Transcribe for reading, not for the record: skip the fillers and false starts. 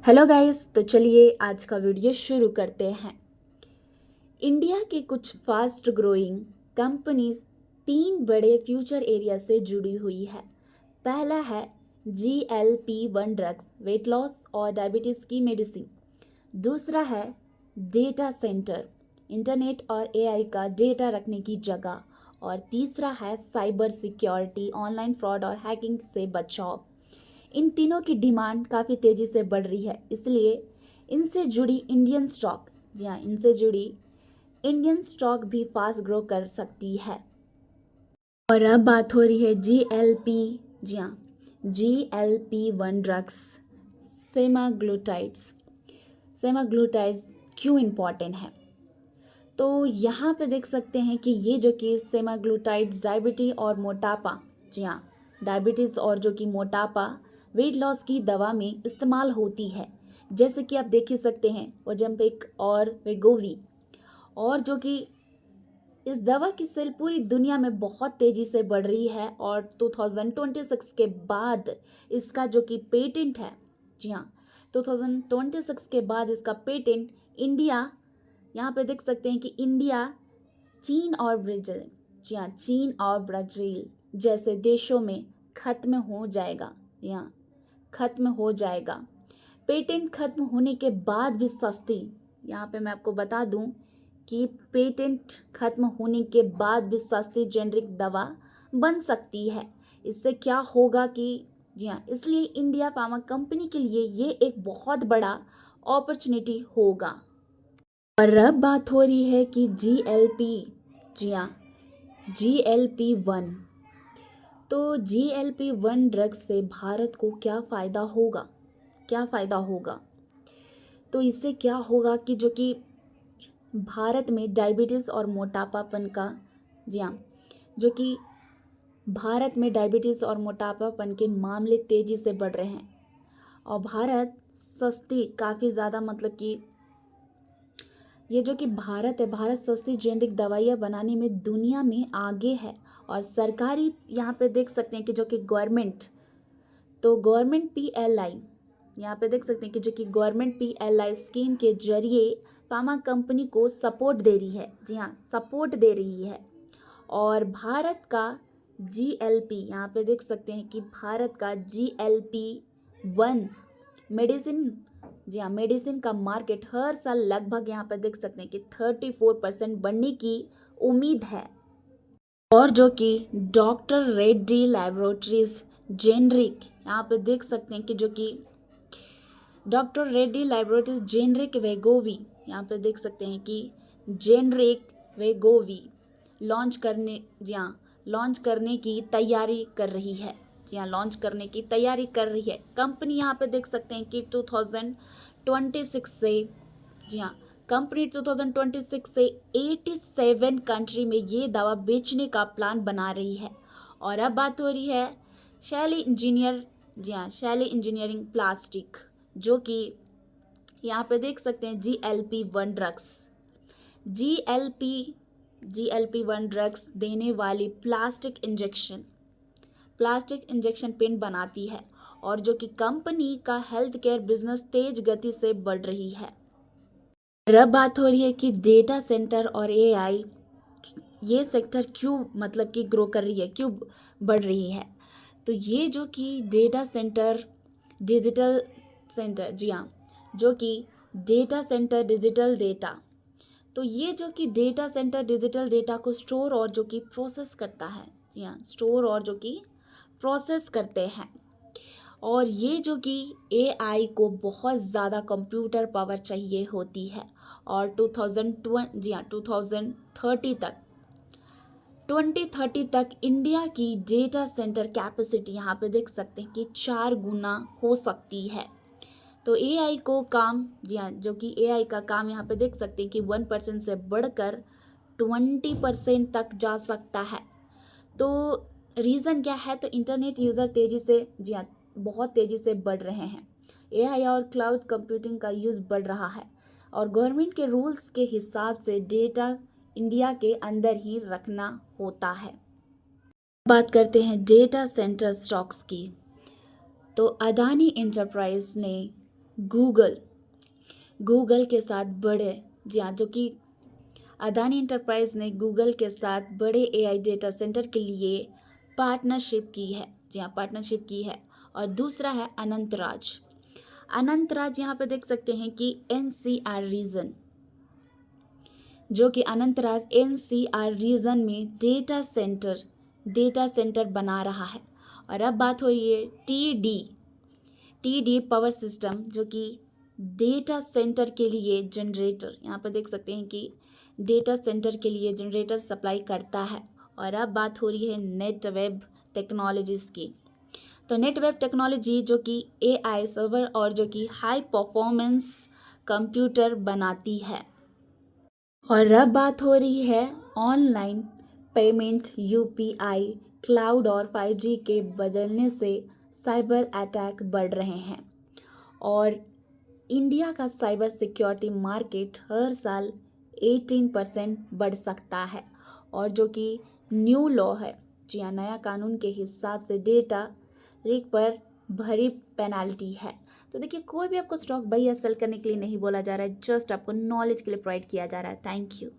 Hello guys, तो चलिए आज का वीडियो शुरू करते हैं। इंडिया के कुछ फास्ट ग्रोइंग कंपनीज 3 बड़े फ्यूचर एरिया से जुड़ी हुई है। पहला है GLP-1 ड्रग्स, वेट लॉस और डायबिटीज़ की मेडिसिन। दूसरा है डेटा सेंटर, इंटरनेट और AI का डेटा रखने की जगह। और तीसरा है साइबर सिक्योरिटी, ऑनलाइन फ्रॉड और हैकिंग से बचाव। इन तीनों की डिमांड काफ़ी तेज़ी से बढ़ रही है, इसलिए इनसे जुड़ी इंडियन स्टॉक, जी हाँ, इनसे जुड़ी इंडियन स्टॉक भी फास्ट ग्रो कर सकती है। और अब बात हो रही है जी हाँ, GLP-1 ड्रग्स, सेमाग्लूटाइड्स। सेमाग्लूटाइड्स क्यों इम्पॉर्टेंट है? तो यहाँ पे देख सकते हैं कि ये जो कि सेमाग्लूटाइड्स डायबिटीज़ और मोटापा, जी हाँ, डायबिटीज़ और जो कि मोटापा, वेट लॉस की दवा में इस्तेमाल होती है। जैसे कि आप देख ही सकते हैं ओजम्पिक और वेगोवी, और जो कि इस दवा की सेल पूरी दुनिया में बहुत तेज़ी से बढ़ रही है। और 2026 के बाद इसका जो कि पेटेंट है, जी हाँ, 2026 के बाद इसका पेटेंट इंडिया, यहाँ पे देख सकते हैं कि इंडिया, चीन और ब्राज़ील, जी हाँ, चीन और ब्राज़ील जैसे देशों में खत्म हो जाएगा, यहाँ खत्म हो जाएगा। पेटेंट खत्म होने के बाद भी सस्ती, यहाँ पे मैं आपको बता दूं कि पेटेंट खत्म होने के बाद भी सस्ती जेनरिक दवा बन सकती है। इससे क्या होगा कि, जी हाँ, इसलिए इंडिया फार्मा कंपनी के लिए ये एक बहुत बड़ा अपॉर्चुनिटी होगा। और अब बात हो रही है कि जी हाँ, GLP-1। तो GLP-1 ड्रग्स से भारत को क्या फ़ायदा होगा? क्या फ़ायदा होगा? तो इससे क्या होगा कि जो कि भारत में डायबिटीज़ और मोटापापन का, जी हाँ, जो कि भारत में डायबिटीज़ और मोटापापन के मामले तेज़ी से बढ़ रहे हैं। और भारत सस्ती, काफ़ी ज़्यादा, मतलब कि ये जो कि भारत है, भारत सस्ती जेनरिक दवाइयाँ बनाने में दुनिया में आगे है। और सरकारी, यहाँ पे देख सकते हैं कि जो कि गवर्नमेंट, तो गवर्नमेंट PLI, यहाँ पे देख सकते हैं कि जो कि गवर्नमेंट PLI स्कीम के जरिए फार्मा कंपनी को सपोर्ट दे रही है, जी हाँ, सपोर्ट दे रही है। और भारत का GLP, यहाँ पे देख सकते हैं कि भारत का GLP-1 मेडिसिन, जी हाँ, मेडिसिन का मार्केट हर साल लगभग, यहाँ पे देख सकते हैं कि 34% बढ़ने की उम्मीद है। और जो कि डॉक्टर रेड्डी लैबोरेटरीज जेनरिक, यहाँ पे देख सकते हैं कि जो कि डॉक्टर रेड्डी लैबोरेटरीज जेनरिक वेगोवी, यहाँ पे देख सकते हैं कि जेनरिक वेगोवी लॉन्च करने, जी हाँ, लॉन्च करने की तैयारी कर रही है, जी हाँ, लॉन्च करने की तैयारी कर रही है कंपनी। यहाँ पे देख सकते हैं कि 2026 से, जी हाँ, कंपनी 2026 से 87 कंट्री में ये दवा बेचने का प्लान बना रही है। और अब बात हो रही है शैली इंजीनियर, जी हाँ, शैली इंजीनियरिंग प्लास्टिक, जो कि यहाँ पे देख सकते हैं GLP-1 ड्रग्स, GLP-1 ड्रग्स देने वाली प्लास्टिक इंजेक्शन पेन बनाती है। और जो कि कंपनी का हेल्थ केयर बिजनेस तेज गति से बढ़ रही है। अब बात हो रही है कि डेटा सेंटर और AI, ये सेक्टर क्यों, मतलब कि ग्रो कर रही है, क्यों बढ़ रही है? तो ये जो कि डेटा सेंटर, डिजिटल सेंटर, जी हाँ, जो कि डेटा सेंटर डिजिटल डेटा, तो ये जो कि डेटा सेंटर डिजिटल डेटा को स्टोर और जो कि प्रोसेस करता है, जी हाँ, स्टोर और जो कि प्रोसेस करते हैं। और ये जो कि AI को बहुत ज़्यादा कंप्यूटर पावर चाहिए होती है। और 2030 तक इंडिया की डेटा सेंटर कैपेसिटी, यहाँ पे देख सकते हैं कि 4 गुना हो सकती है। तो AI को काम, जी हाँ, जो कि AI का काम, यहाँ पे देख सकते हैं कि 1% से बढ़कर 20% तक जा सकता है। तो रीज़न क्या है? तो इंटरनेट यूज़र तेज़ी से, जी हाँ, बहुत तेज़ी से बढ़ रहे हैं। AI और क्लाउड कंप्यूटिंग का यूज़ बढ़ रहा है। और गवर्नमेंट के रूल्स के हिसाब से डेटा इंडिया के अंदर ही रखना होता है। बात करते हैं डेटा सेंटर स्टॉक्स की। तो अदानी एंटरप्राइज ने गूगल के साथ बड़े, जी हाँ, जो कि अदानी एंटरप्राइज ने गूगल के साथ बड़े एआई डेटा सेंटर के लिए पार्टनरशिप की है, जी हाँ, पार्टनरशिप की है। और दूसरा है अनंतराज यहाँ पे देख सकते हैं कि एनसीआर रीजन, जो कि अनंतराज एनसीआर रीजन में डेटा सेंटर बना रहा है। और अब बात हो रही है टीडी पावर सिस्टम, जो कि डेटा सेंटर के लिए जनरेटर, यहाँ पर देख सकते हैं कि डेटा सेंटर के लिए जनरेटर सप्लाई करता है। और अब बात हो रही है नेटवेब टेक्नोलॉजीज़ की। तो नेटवेब टेक्नोलॉजी जो कि एआई सर्वर और जो कि हाई परफॉर्मेंस कंप्यूटर बनाती है। और अब बात हो रही है ऑनलाइन पेमेंट, यूपीआई, क्लाउड और 5G के बदलने से साइबर अटैक बढ़ रहे हैं। और इंडिया का साइबर सिक्योरिटी मार्केट हर साल 18% बढ़ सकता है। और जो कि न्यू लॉ है, जी हाँ, नया कानून के हिसाब से डेटा लीक पर भरी पेनाल्टी है। तो देखिए, कोई भी आपको स्टॉक बाई या सेल करने के लिए नहीं बोला जा रहा है, जस्ट आपको नॉलेज के लिए प्रोवाइड किया जा रहा है। Thank you.